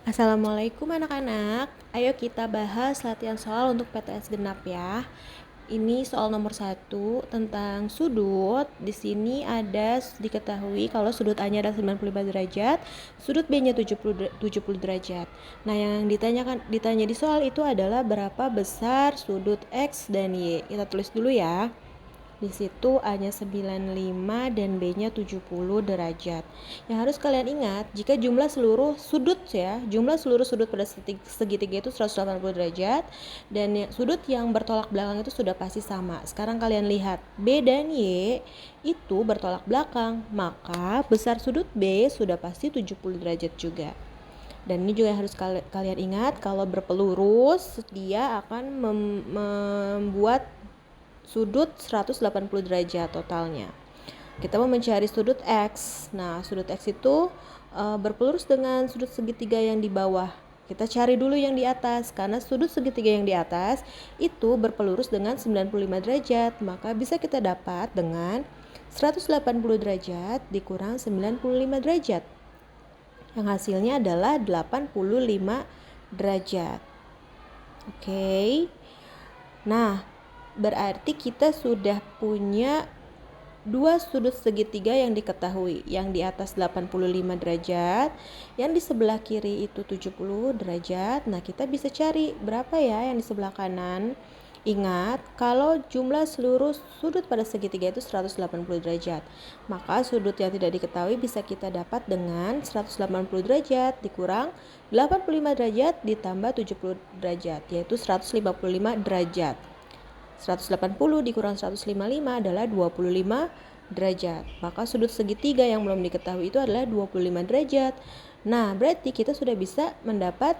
Assalamualaikum anak-anak. Ayo kita bahas latihan soal untuk PTS genap ya. Ini soal nomor 1 tentang sudut. Di sini ada diketahui kalau sudut A-nya adalah 95 derajat, sudut B-nya 70 derajat. Nah, yang ditanya di soal itu adalah berapa besar sudut X dan Y. Kita tulis dulu ya. Di situ A-nya 95 dan B-nya 70 derajat. Yang harus kalian ingat, jika jumlah seluruh sudut pada segitiga itu 180 derajat dan sudut yang bertolak belakang itu sudah pasti sama. Sekarang kalian lihat, B dan Y itu bertolak belakang, maka besar sudut B sudah pasti 70 derajat juga. Dan ini juga harus kalian ingat, kalau berpelurus dia akan membuat sudut 180 derajat totalnya. Kita mau mencari sudut X. Nah, sudut X itu berpelurus dengan sudut segitiga yang di bawah. Kita cari dulu yang di atas, karena sudut segitiga yang di atas itu berpelurus dengan 95 derajat. Maka bisa kita dapat dengan 180 derajat dikurang 95 derajat. Yang hasilnya adalah 85 derajat. Oke. Nah, berarti kita sudah punya dua sudut segitiga yang diketahui. Yang di atas 85 derajat, yang di sebelah kiri itu 70 derajat. Nah, kita bisa cari berapa ya yang di sebelah kanan. Ingat, kalau jumlah seluruh sudut pada segitiga itu 180 derajat, maka sudut yang tidak diketahui bisa kita dapat dengan 180 derajat dikurang 85 derajat ditambah 70 derajat, yaitu 155 derajat. 180 dikurang 155 adalah 25 derajat. Maka sudut segitiga yang belum diketahui itu adalah 25 derajat. Nah, berarti kita sudah bisa mendapat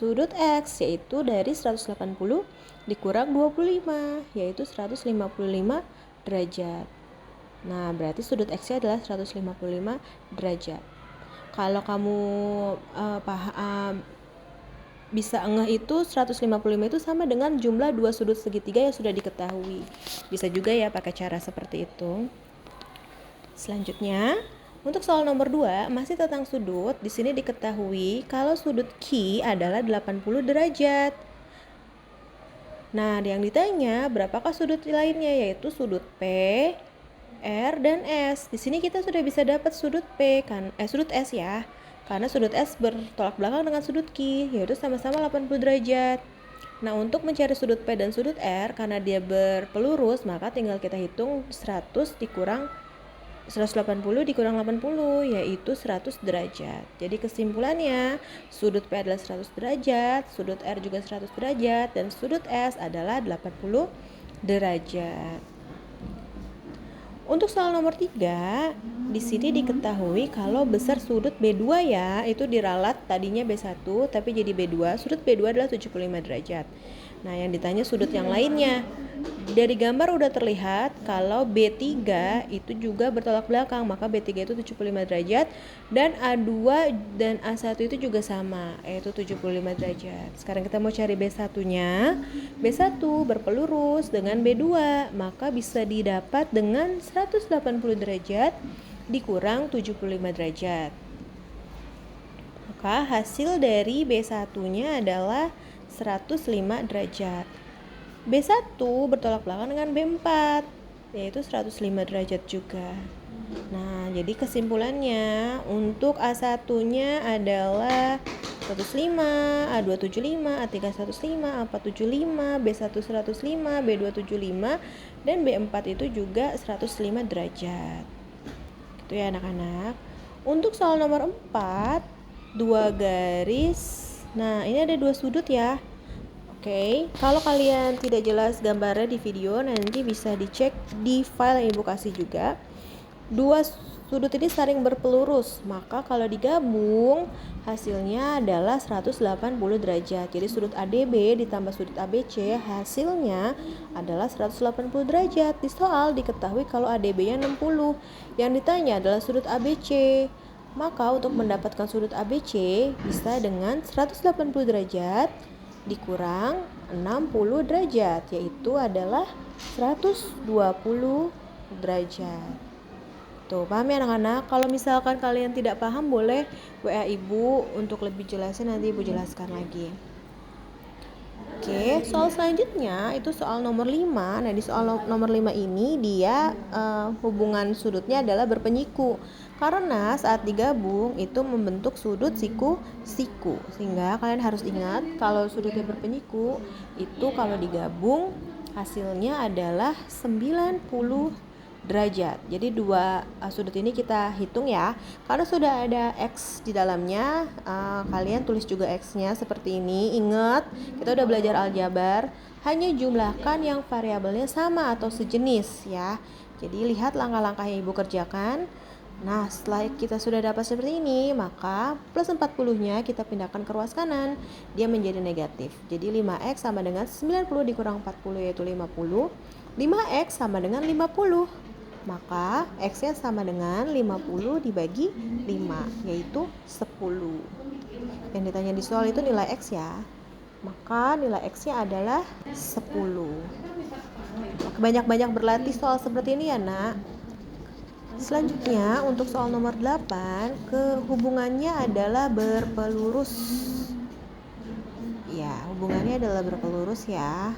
sudut X, yaitu dari 180 dikurang 25, yaitu 155 derajat. Nah, berarti sudut X-nya adalah 155 derajat. Kalau kamu bisa ngeh itu 155 itu sama dengan jumlah dua sudut segitiga yang sudah diketahui. Bisa juga ya pakai cara seperti itu. Selanjutnya, untuk soal nomor 2 masih tentang sudut. Di sini diketahui kalau sudut Q adalah 80 derajat. Nah, yang ditanya berapakah sudut lainnya, yaitu sudut P, R, dan S. Di sini kita sudah bisa dapat sudut sudut S ya. Karena sudut S bertolak belakang dengan sudut Q, yaitu sama-sama 80 derajat. Nah, untuk mencari sudut P dan sudut R, karena dia berpelurus, maka tinggal kita hitung 180 dikurang 80, yaitu 100 derajat. Jadi kesimpulannya, sudut P adalah 100 derajat, sudut R juga 100 derajat, dan sudut S adalah 80 derajat. Untuk soal nomor 3, di sini diketahui kalau besar sudut B2 ya, itu diralat tadinya B1 tapi jadi B2. Sudut B2 adalah 75 derajat. Nah, yang ditanya sudut yang lainnya. Dari gambar udah terlihat kalau B3 itu juga bertolak belakang, maka B3 itu 75 derajat dan A2 dan A1 itu juga sama, yaitu 75 derajat. Sekarang kita mau cari B1-nya. B1 berpelurus dengan B2, maka bisa didapat dengan 180 derajat dikurang 75 derajat. Maka hasil dari B1-nya adalah 105 derajat. B1 bertolak belakang dengan B4, yaitu 105 derajat juga. Nah, jadi kesimpulannya untuk A1-nya adalah 105, A2 75, A3 105, A4 75, B1 105, B2 75, dan B4 itu juga 105 derajat. Itu ya anak-anak. Untuk soal nomor 4, dua garis. Nah, ini ada dua sudut ya. Oke, kalau kalian tidak jelas gambarnya di video, nanti bisa dicek di file yang ibu kasih juga. Dua sudut ini saling berpelurus, maka kalau digabung hasilnya adalah 180 derajat. Jadi sudut ADB ditambah sudut ABC hasilnya adalah 180 derajat. Di soal diketahui kalau ADB-nya 60. Yang ditanya adalah sudut ABC. Maka untuk mendapatkan sudut ABC bisa dengan 180 derajat dikurang 60 derajat, yaitu adalah 120 derajat. Tuh, paham ya anak-anak? Kalau misalkan kalian tidak paham, boleh WA ibu untuk lebih jelasnya, nanti ibu jelaskan lagi. Oke, soal selanjutnya itu soal nomor 5. Nah, di soal nomor 5 ini dia hubungan sudutnya adalah berpenyiku. Karena saat digabung itu membentuk sudut siku-siku. Sehingga kalian harus ingat kalau sudutnya berpenyiku itu kalau digabung hasilnya adalah 90 derajat. Jadi dua sudut ini kita hitung ya. Karena sudah ada X di dalamnya, kalian tulis juga X-nya seperti ini. Ingat, kita udah belajar aljabar, hanya jumlahkan yang variabelnya sama atau sejenis ya. Jadi lihat langkah-langkah yang ibu kerjakan. Nah, setelah kita sudah dapat seperti ini, maka plus 40-nya kita pindahkan ke ruas kanan. Dia menjadi negatif. Jadi 5X sama dengan 90 dikurang 40 yaitu 50. 5X sama dengan 50. Maka X-nya sama dengan 50 dibagi 5, yaitu 10. Yang ditanya di soal itu nilai X ya. Maka nilai X-nya adalah 10. Banyak-banyak berlatih soal seperti ini ya, nak. Selanjutnya untuk soal nomor 8, hubungannya adalah berpelurus. Ya, hubungannya adalah berpelurus ya.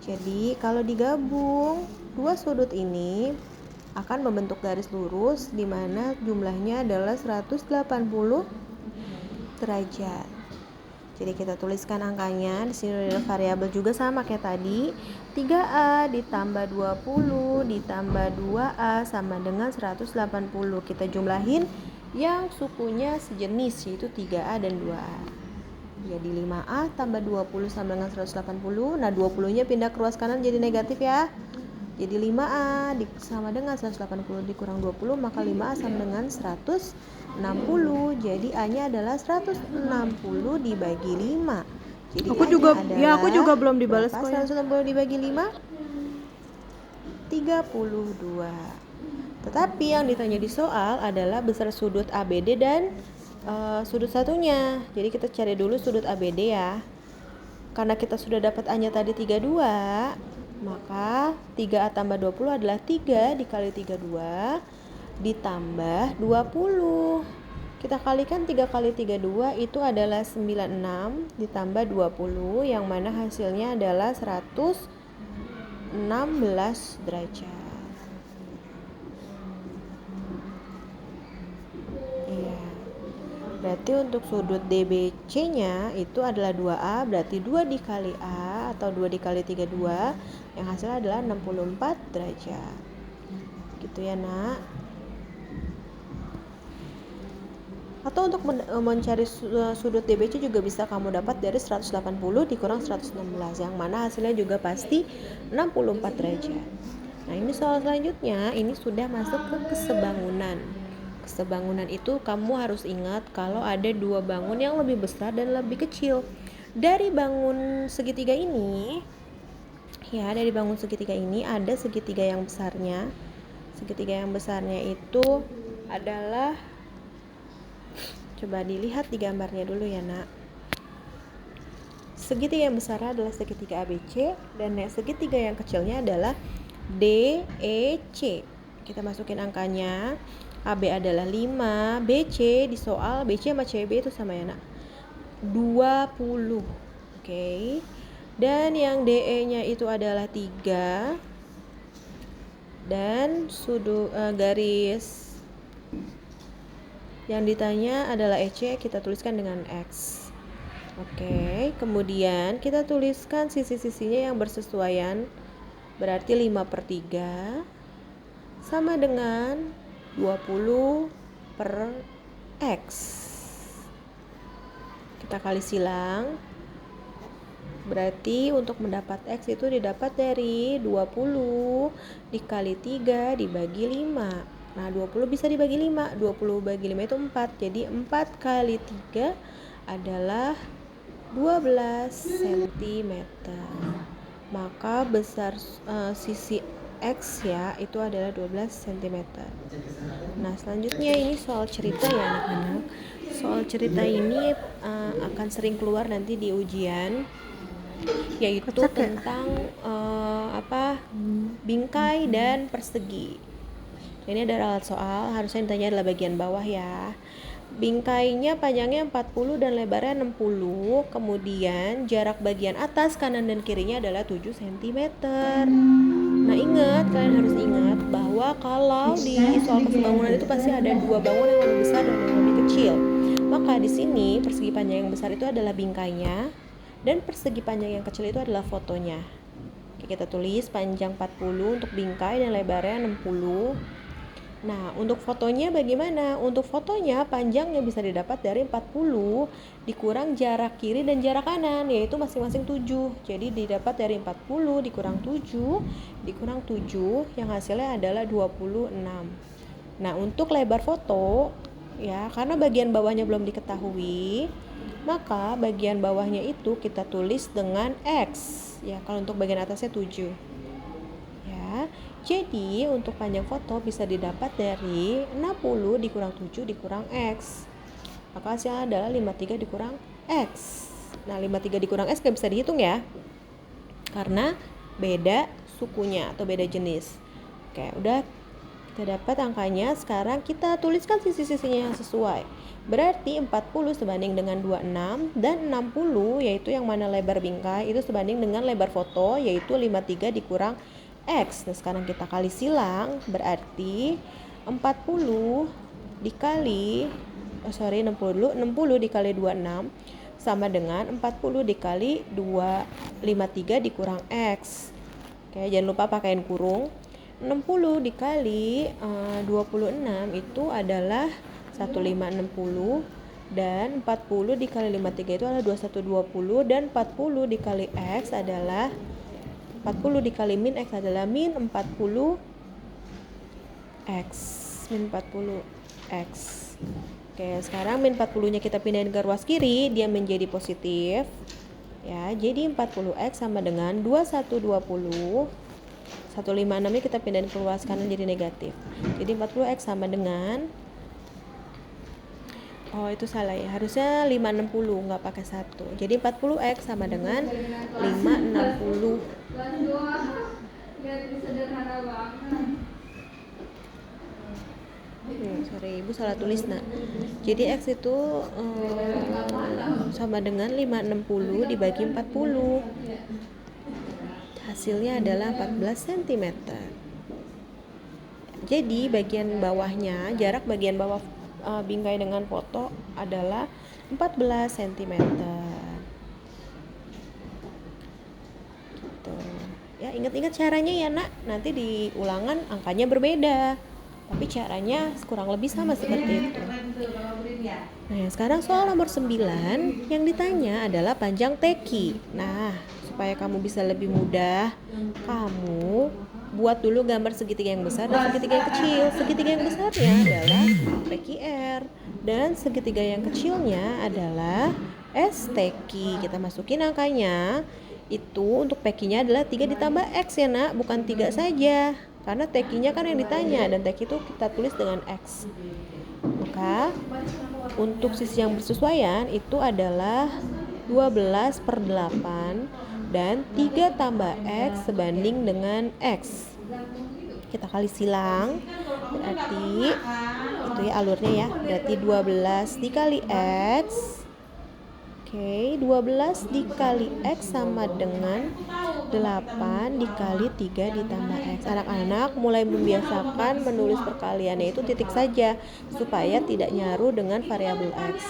Jadi kalau digabung dua sudut ini akan membentuk garis lurus di mana jumlahnya adalah 180 derajat. Jadi kita tuliskan angkanya. Di sini ada variabel juga sama kayak tadi. 3A ditambah 20 ditambah 2A sama dengan 180. Kita jumlahin yang sukunya sejenis, yaitu 3A dan 2A. Jadi 5A tambah 20 sama dengan 180. Nah, 20-nya pindah ke ruas kanan jadi negatif ya. Jadi 5A sama dengan 180 dikurang 20, maka 5A sama dengan 160. Jadi A-nya adalah 160 dibagi 5. Jadi aku juga belum dibalas kok ya. 160 dibagi 5 32. Tetapi yang ditanya di soal adalah besar sudut ABD dan sudut satunya. Jadi kita cari dulu sudut ABD ya. Karena kita sudah dapat A-nya tadi 32, maka 3A tambah 20 adalah 3 dikali 32 ditambah 20. Kita kalikan 3 kali 32 itu adalah 96 ditambah 20, yang mana hasilnya adalah 116 derajat. Berarti untuk sudut DBC-nya itu adalah 2A, berarti 2 dikali A atau 2 dikali 32, yang hasilnya adalah 64 derajat. Gitu ya, nak. Atau untuk mencari sudut DBC juga bisa kamu dapat dari 180 dikurang 116, yang mana hasilnya juga pasti 64 derajat. Nah, ini soal selanjutnya, ini sudah masuk ke kesebangunan. Kesebangunan itu kamu harus ingat kalau ada dua bangun yang lebih besar dan lebih kecil. Dari bangun segitiga ini ada segitiga yang besarnya. Segitiga yang besarnya itu adalah, coba dilihat di gambarnya dulu ya, nak. Segitiga yang besar adalah segitiga ABC, dan segitiga yang kecilnya adalah DEC. Kita masukin angkanya. AB adalah 5, BC di soal BC sama CB itu sama ya, nak, 20. Oke. Dan yang DE-nya itu adalah 3. Dan sudut garis yang ditanya adalah EC, kita tuliskan dengan X. Oke. Kemudian kita tuliskan sisi-sisinya yang bersesuaian, berarti 5/3 sama dengan 20 per X. Kita kali silang. Berarti untuk mendapat X itu didapat dari 20 dikali 3 dibagi 5. Nah, 20 bisa dibagi 5. 20 bagi 5 itu 4. Jadi 4 kali 3 adalah 12 cm. Maka besar sisi X ya itu adalah 12 cm. Nah, selanjutnya ini soal cerita ya, anak-anak. Soal cerita ini akan sering keluar nanti di ujian, yaitu tentang bingkai dan persegi. Ini adalah alat soal, harusnya ditanya adalah bagian bawah ya. Bingkainya panjangnya 40 dan lebarnya 60, kemudian jarak bagian atas, kanan dan kirinya adalah 7 cm. Nah ingat, kalian harus ingat bahwa kalau di soal kesebangunan itu pasti ada dua bangunan yang lebih besar dan yang lebih kecil. Maka di sini persegi panjang yang besar itu adalah bingkainya dan persegi panjang yang kecil itu adalah fotonya. Oke, kita tulis panjang 40 untuk bingkai dan lebarnya 60. Nah, untuk fotonya bagaimana? Untuk fotonya panjangnya bisa didapat dari 40 dikurang jarak kiri dan jarak kanan, yaitu masing-masing 7. Jadi didapat dari 40 dikurang 7 dikurang 7 yang hasilnya adalah 26. Nah, untuk lebar foto ya, karena bagian bawahnya belum diketahui, maka bagian bawahnya itu kita tulis dengan X. Ya, kalau untuk bagian atasnya 7. Ya. Jadi untuk panjang foto bisa didapat dari 60 dikurang 7 dikurang X. Maka hasilnya adalah 53 dikurang X. Nah 53 dikurang X gak bisa dihitung ya, karena beda sukunya atau beda jenis. Oke, udah kita dapat angkanya. Sekarang kita tuliskan sisi-sisinya yang sesuai. Berarti 40 sebanding dengan 26 dan 60 yaitu yang mana lebar bingkai itu sebanding dengan lebar foto yaitu 53 dikurang X. Nah sekarang kita kali silang, berarti 60 dikali 60 dulu, 60 dikali 26 sama dengan 40 dikali 53 dikurang X. Oke, jangan lupa pakaiin kurung. 60 dikali 26 itu adalah 1560 dan 40 dikali 53 itu adalah 2120 dan 40 dikali X adalah 40 dikali min X adalah min 40 X. Min 40 X. Oke, sekarang min 40 nya kita pindahin ke ruas kiri, dia menjadi positif. Ya, jadi 40 X sama dengan 2120. 156 nya kita pindahin ke ruas kanan jadi negatif. Jadi 40 X sama dengan, oh itu salah ya, harusnya 560 nggak pakai 1. Jadi 40 X sama dengan 560. Sorry, ibu salah tulis nak. Jadi X itu sama dengan 560 dibagi 40. Hasilnya adalah 14 cm. Jadi bagian bawahnya, jarak bagian bawah bingkai dengan foto adalah 14 cm. Gitu. Ya, ingat-ingat caranya ya nak. Nanti di ulangan angkanya berbeda, tapi caranya kurang lebih sama seperti itu. Nah, sekarang soal nomor 9 yang ditanya adalah panjang teki. Nah, supaya kamu bisa lebih mudah, kamu buat dulu gambar segitiga yang besar dan segitiga yang kecil. Segitiga yang besarnya adalah PQR dan segitiga yang kecilnya adalah STQ. Kita masukin angkanya. Itu untuk PQ-nya adalah 3 ditambah X ya nak, bukan 3 saja. Karena TQ-nya kan yang ditanya dan TQ itu kita tulis dengan X. Maka untuk sisi yang bersesuaian itu adalah 12/8 dan 3 tambah X sebanding dengan X. Kita kali silang, berarti itu ya alurnya ya, berarti 12 dikali X. Oke, 12 dikali X sama dengan 8 dikali 3 ditambah X. Anak-anak mulai membiasakan menulis perkaliannya itu titik saja supaya tidak nyaru dengan variabel X.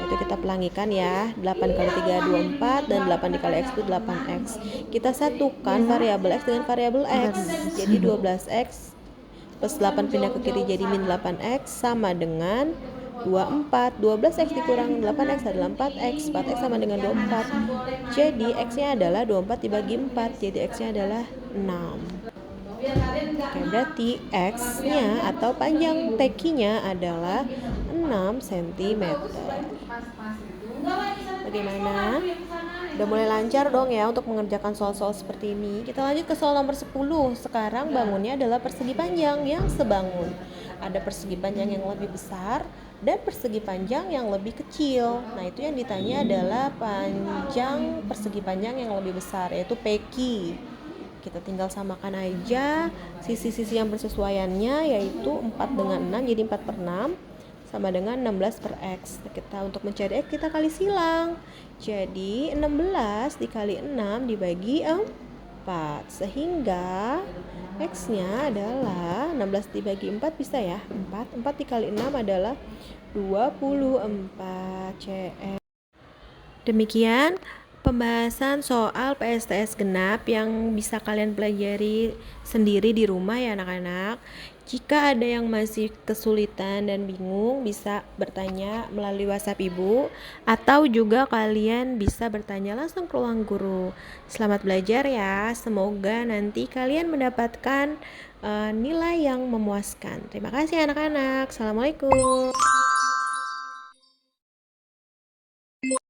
Itu kita pelangikan ya, 8 kali 3 24 dan 8 dikali X itu 8X. Kita satukan variabel X dengan variabel X. Jadi 12X plus 8 pindah ke kiri jadi min 8X sama dengan 24. 12X dikurang 8X adalah 4X. 4X sama dengan 24. Jadi X-nya adalah 24 dibagi 4. Jadi X-nya adalah 6. Oke, berarti X-nya atau panjang TQ-nya adalah 6 cm. Bagaimana? Udah mulai lancar dong ya untuk mengerjakan soal-soal seperti ini. Kita lanjut ke soal nomor 10. Sekarang bangunnya adalah persegi panjang yang sebangun. Ada persegi panjang yang lebih besar dan persegi panjang yang lebih kecil. Nah, itu yang ditanya adalah panjang persegi panjang yang lebih besar, yaitu PQ. Kita tinggal samakan aja sisi-sisi yang bersesuaiannya, yaitu 4 dengan 6, jadi 4 per 6 sama dengan 16 per X. Kita untuk mencari X kita kali silang. Jadi 16 dikali 6 dibagi 4, sehingga X-nya adalah 16 dibagi 4 bisa ya, 4 dikali 6 adalah 24 CS. Demikian pembahasan soal PSTS genap yang bisa kalian pelajari sendiri di rumah ya anak-anak. Jika ada yang masih kesulitan dan bingung, bisa bertanya melalui WhatsApp Ibu, atau juga kalian bisa bertanya langsung ke ruang guru. Selamat belajar ya, semoga nanti kalian mendapatkan nilai yang memuaskan. Terima kasih anak-anak. Assalamualaikum.